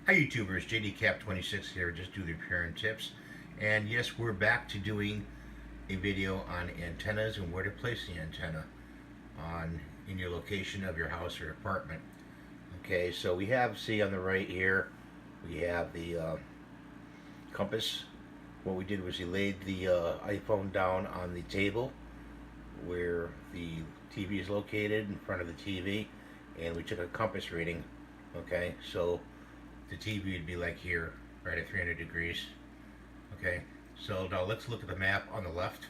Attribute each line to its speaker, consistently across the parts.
Speaker 1: Hi YouTubers, JDCap26 here, just do the repair and tips. And yes, we're back to doing a video on antennas and where to place the antenna in your location of your house or apartment. Okay, so we have, see on the right here, we have the compass. What we did was we laid the iPhone down on the table where the TV is located in front of the TV, and we took a compass reading. Okay, so the TV would be like here, right at 300 degrees. Okay, so now let's look at the map on the left.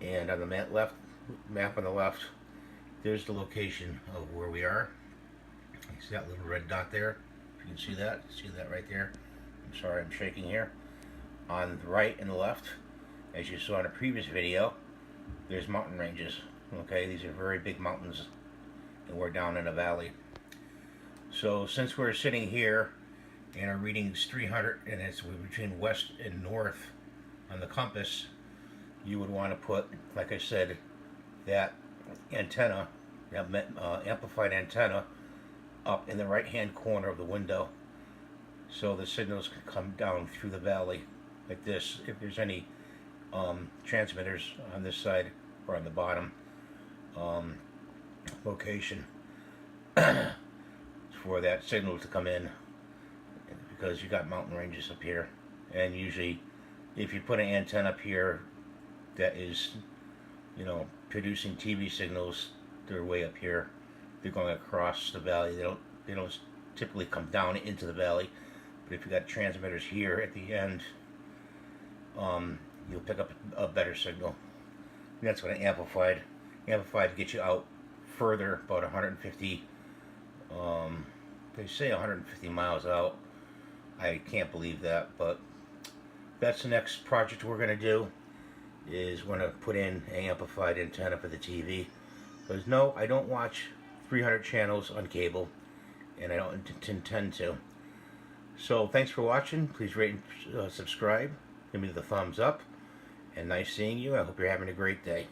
Speaker 1: And on the map on the left, there's the location of where we are. You see that little red dot there? If you can see that right there. I'm sorry, I'm shaking here. On the right and the left, as you saw in a previous video, there's mountain ranges. Okay, these are very big mountains, and we're down in a valley. So since we're sitting here and our reading's 300 and it's between west and north on the compass, you would want to put, like I said, that antenna, that amplified antenna, up in the right hand corner of the window, so the signals can come down through the valley like this. If there's any transmitters on this side or on the bottom location for that signal to come in, because you got mountain ranges up here, and usually if you put an antenna up here that is, producing TV signals, they're way up here. They're going across the valley. They don't typically come down into the valley. But if you got transmitters here at the end, you'll pick up a better signal. And that's what an amplified gets you out further, about 150. They say 150 miles out. I can't believe that, but that's the next project we're going to do, is we're going to put in an amplified antenna for the TV. Because no, I don't watch 300 channels on cable, and I don't intend to. So thanks for watching. Please rate and subscribe. Give me the thumbs up. And nice seeing you. I hope you're having a great day.